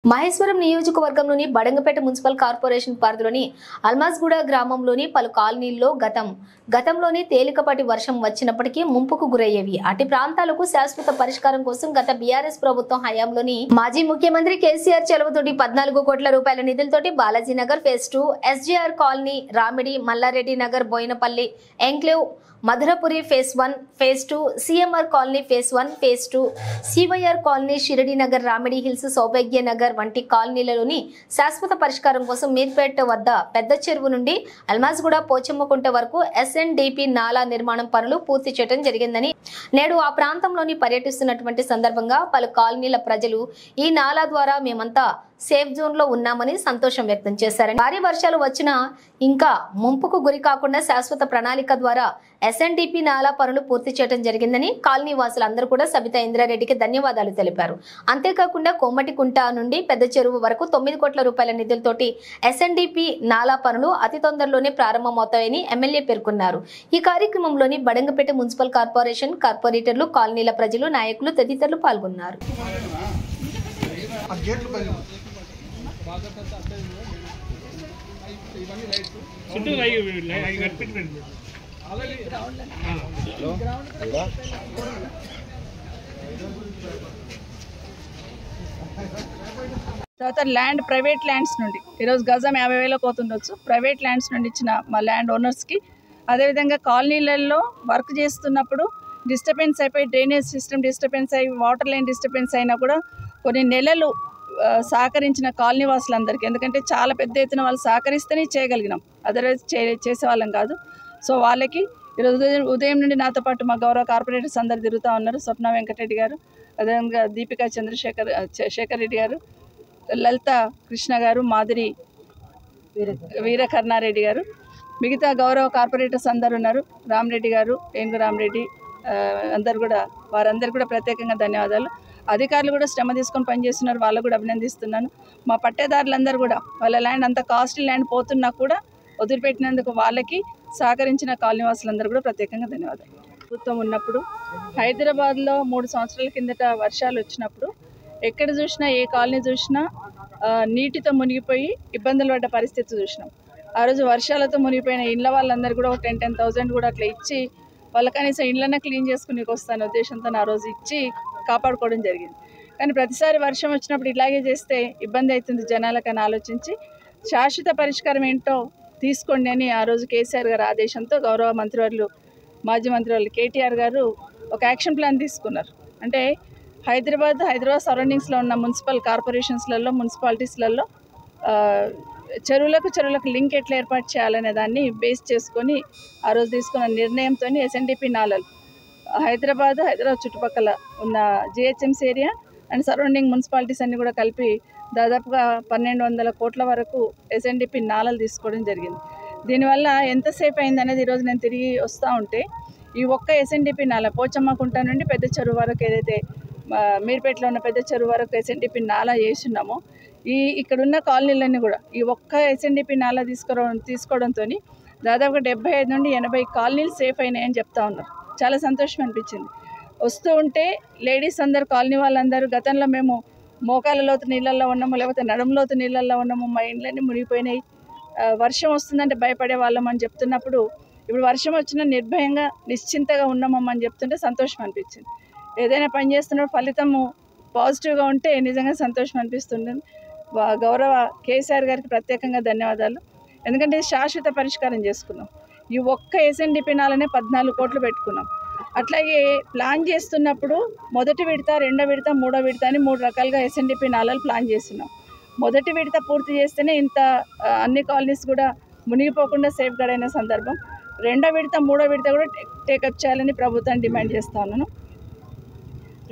మహేశ్వరం నియోజకవర్గంలోని Badangpet municipal corporation పరిధిలోని అల్మాజ్గూడ గ్రామంలోని పలు కాలనీల్లో గతంలోని తేలికపాటి వర్షం వచ్చినప్పటికీ ముంపుకు గురయ్యేవి. అటు ప్రాంతాలకు శాశ్వత పరిష్కారం కోసం గత బీఆర్ఎస్ ప్రభుత్వం హయాంలోని మాజీ ముఖ్యమంత్రి కేసీఆర్ చెలవుతోటి 14 కోట్ల రూపాయల నిధులతోటి Balajinagar phase 2, SGR colony, Ramidi, Mallareddy Nagar, Boinpally enclave, Madhurapuri phase 1, phase 2, CMR colony phase 1, phase 2, CYR colony, Shiradi Nagar, Ramidi hills, Saubhagya Nagar వంటి కాలనీలలోని శాశ్వత పరిష్కారం కోసం మీర్పేట వద్ద పెద్ద చెరువు నుండి అల్మాజ్గూడ పోచమ్మకుంట వరకు ఎస్ఎన్డిపి నాలా నిర్మాణం పనులు పూర్తి చేయడం జరిగిందని నేడు ఆ ప్రాంతంలోని పర్యటిస్తున్నటువంటి సందర్భంగా పలు కాలనీల ప్రజలు ఈ నాలా ద్వారా మేమంతా సేఫ్ జోన్ లో ఉన్నామని సంతోషం వ్యక్తం చేశారని, భారీ వర్షాలు వచ్చినా ఇంకా ముంపుకు గురి కాకుండా శాశ్వత ప్రణాళిక ద్వారా ఎస్ఎన్డిపి నాలా పనులు పూర్తి చేయడం జరిగిందని కాలనీ వాసులందరూ కూడా సబితా ఇంద్రారెడ్డికి ధన్యవాదాలు తెలిపారు. అంతేకాకుండా కోమటికుంట నుండి పెద్ద చెరువు వరకు 9 కోట్ల రూపాయల నిధులతోటి ఎస్ఎన్డిపి నాలా పనులు అతి తొందరలోనే ప్రారంభమవుతాయని ఎమ్మెల్యే పేర్కొన్నారు. ఈ కార్యక్రమంలోని బడంగపేట మున్సిపల్ కార్పొరేషన్ కార్పొరేటర్లు, కాలనీల ప్రజలు, నాయకులు తదితరులు పాల్గొన్నారు. తర్వాత ల్యాండ్ ప్రైవేట్ ల్యాండ్స్ నుండి ఈరోజు గజం 50,000 పోతుండొచ్చు. ప్రైవేట్ ల్యాండ్స్ నుండి ఇచ్చిన మా ల్యాండ్ ఓనర్స్కి, అదేవిధంగా కాలనీలలో వర్క్ చేస్తున్నప్పుడు డిస్టర్బెన్స్ అయిపోయి డ్రైనేజ్ సిస్టమ్ డిస్టర్బెన్స్ అయ్యి వాటర్ లైన్ డిస్టర్బెన్స్ అయినా కూడా కొన్ని నెలలు సహకరించిన కాలనీ వాసులందరికీ, ఎందుకంటే చాలా పెద్ద ఎత్తున వాళ్ళు సహకరిస్తేనే చేయగలిగినాం, అదర్వైజ్ చేసేవాళ్ళం కాదు. సో వాళ్ళకి ఈరోజు ఉదయం నుండి నాతో పాటు మా గౌరవ కార్పొరేటర్స్ అందరు తిరుగుతూ ఉన్నారు. స్వప్న వెంకటరెడ్డి గారు, అదేవిధంగా దీపికా శేఖర్ రెడ్డి గారు, లలిత కృష్ణ గారు, మాధురి వీరకర్ణారెడ్డి గారు, మిగతా గౌరవ కార్పొరేటర్స్ అందరు ఉన్నారు. రామరెడ్డి గారు, ఏనుగు రామరెడ్డి, అందరు కూడా, వారందరికీ కూడా ప్రత్యేకంగా ధన్యవాదాలు. అధికారులు కూడా శ్రమ తీసుకొని పనిచేస్తున్నారు, వాళ్ళకు కూడా అభినందిస్తున్నాను. మా పట్టేదారులందరూ కూడా వాళ్ళ ల్యాండ్ అంత కాస్ట్లీ ల్యాండ్ పోతున్నా కూడా వదిలిపెట్టినందుకు వాళ్ళకి సహకరించిన కాలనీ వాసులందరూ కూడా ప్రత్యేకంగా ధన్యవాదాలు. ప్రభుత్వం ఉన్నప్పుడు హైదరాబాద్లో 3 సంవత్సరాల కిందట వర్షాలు వచ్చినప్పుడు ఎక్కడ చూసినా, ఏ కాలనీ చూసినా నీటితో మునిగిపోయి ఇబ్బందులు పడ్డ పరిస్థితి చూసినాం. ఆ రోజు వర్షాలతో మునిగిపోయిన ఇళ్ళ వాళ్ళందరూ కూడా 10,000 కూడా అట్లా ఇచ్చి వాళ్ళ కనీసం ఇళ్ళనే క్లీన్ చేసుకుని వస్తాను ఉద్దేశంతో ఆ రోజు ఇచ్చి కాపాడుకోవడం జరిగింది. కానీ ప్రతిసారి వర్షం వచ్చినప్పుడు ఇలాగే చేస్తే ఇబ్బంది అవుతుంది జనాలకని ఆలోచించి శాశ్వత పరిష్కారం ఏంటో తీసుకోండి అని ఆ రోజు కేసీఆర్ గారు ఆదేశంతో గౌరవ మంత్రివర్యులు, మాజీ మంత్రివర్యులు కేటీఆర్ గారు ఒక యాక్షన్ ప్లాన్ తీసుకున్నారు. అంటే హైదరాబాద్ సరౌండింగ్స్లో ఉన్న మున్సిపల్ కార్పొరేషన్స్లలో, మున్సిపాలిటీస్లలో చెరువులకు లింక్ ఎట్లా ఏర్పాటు చేయాలనే దాన్ని బేస్ చేసుకొని ఆ రోజు తీసుకున్న నిర్ణయంతో ఎస్ఎన్డిపి నాలాలు హైదరాబాద్ చుట్టుపక్కల ఉన్న GHMC area and surrounding municipalities అన్ని కూడా కలిపి దాదాపుగా 1,200 కోట్ల వరకు ఎస్ఎన్డిపి నాలాలు తీసుకోవడం జరిగింది. దీనివల్ల ఎంతసేపు అయింది అనేది ఈరోజు నేను తిరిగి వస్తూ ఉంటే ఈ ఒక్క ఎస్ఎన్డిపి నాలా పోచమ్మకుంట నుండి పెద్ద చెరువు వరకు, ఏదైతే మీర్పేటలో ఉన్న పెద్ద చెరువు వరకు ఎస్ఎన్డిపి నాలా చేస్తున్నామో ఇక్కడున్న కాలనీలన్నీ కూడా ఈ ఒక్క ఎస్ఎన్డిపి నాలా తీసుకోవడంతో దాదాపుగా 75 నుండి 80 కాలనీలు సేఫ్ అయినాయని చెప్తా ఉన్నారు. చాలా సంతోషం అనిపించింది. వస్తూ ఉంటే లేడీస్ అందరు, కాలనీ వాళ్ళందరూ, గతంలో మేము మోకాల లోతు నీళ్ళల్లో ఉన్నాము, లేకపోతే నడుము లోతు నీళ్ళల్లో ఉన్నాము, మా ఇండ్లన్నీ మునిగిపోయినాయి, వర్షం వస్తుందంటే భయపడే వాళ్ళం అని చెప్తున్నప్పుడు ఇప్పుడు వర్షం వచ్చినా నిర్భయంగా నిశ్చింతగా ఉన్నామని చెప్తుంటే సంతోషం అనిపించింది. ఏదైనా పని చేస్తున్నప్పుడు ఫలితము పాజిటివ్గా ఉంటే నిజంగా సంతోషం అనిపిస్తుంది. గౌరవ కేసీఆర్ గారికి ప్రత్యేకంగా ధన్యవాదాలు. ఎందుకంటే శాశ్వత పరిష్కారం చేసుకున్నాం. ఈ ఒక్క ఎస్ఎన్డిపి నాలనే 14 కోట్లు పెట్టుకున్నాం. అట్లాగే ప్లాన్ చేస్తున్నప్పుడు మొదటి విడత, రెండో విడత, మూడో విడత అని 3 రకాలుగా ఎస్ఎన్డిపి నాలాలు ప్లాన్ చేస్తున్నాం. మొదటి విడత పూర్తి చేస్తేనే ఇంత అన్ని కాలనీస్ కూడా మునిగిపోకుండా సేఫ్ గార్డ్ అయిన సందర్భం. రెండో విడత, మూడో విడత కూడా టేకప్ చేయాలని ప్రభుత్వాన్ని డిమాండ్ చేస్తా ఉన్నాను.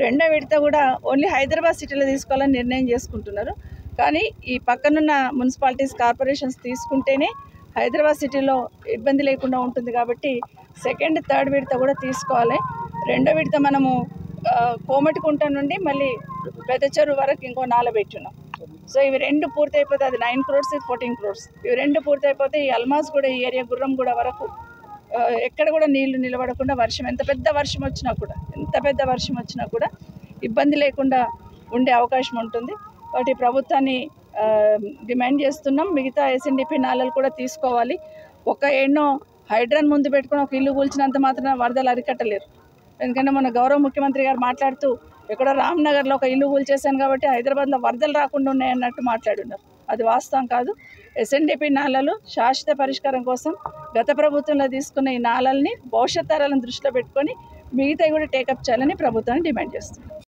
రెండో విడత కూడా ఓన్లీ హైదరాబాద్ సిటీలో తీసుకోవాలని నిర్ణయం చేసుకుంటున్నారు. కానీ ఈ పక్కనున్న మున్సిపాలిటీస్, కార్పొరేషన్స్ తీసుకుంటేనే హైదరాబాద్ సిటీలో ఇబ్బంది లేకుండా ఉంటుంది. కాబట్టి సెకండ్, థర్డ్ విడత కూడా తీసుకోవాలి. రెండో విడత మనము కోమటికుంట నుండి మళ్ళీ పెద్ద చెరువు వరకు ఇంకో నాల పెట్టున్నాం. సో ఇవి 2 పూర్తి అయిపోతే అది 9 crores, 14 crores. ఇవి 2 పూర్తి అయిపోతే ఈ అల్మాజ్ కూడా, ఈ ఏరియా గుర్రంగూడ వరకు ఎక్కడ కూడా నీళ్లు నిలబడకుండా ఎంత పెద్ద వర్షం వచ్చినా కూడా ఇబ్బంది లేకుండా ఉండే అవకాశం ఉంటుంది. కాబట్టి ప్రభుత్వాన్ని డిమాండ్ చేస్తున్నాం. మిగతా ఎస్ఎన్డిపి నాళాలు కూడా తీసుకోవాలి. ఎన్నో హైడ్రాన్ ముందు పెట్టుకుని ఒక ఇల్లు కూల్చినంత మాత్రం వరదలు అరికట్టలేరు. ఎందుకంటే మన గౌరవ ముఖ్యమంత్రి గారు మాట్లాడుతూ ఎక్కడో రామ్నగర్లో ఒక ఇల్లు కూల్చేశాను కాబట్టి హైదరాబాద్లో వరదలు రాకుండా ఉన్నాయన్నట్టు మాట్లాడున్నారు. అది వాస్తవం కాదు. ఎస్ఎన్డిపి నాళాలు శాశ్వత పరిష్కారం కోసం గత ప్రభుత్వంలో తీసుకున్న ఈ నాళాలని భవిష్యత్ తరాలను దృష్టిలో పెట్టుకొని మిగతాయి కూడా టేకప్ చేయాలని ప్రభుత్వాన్ని డిమాండ్ చేస్తుంది.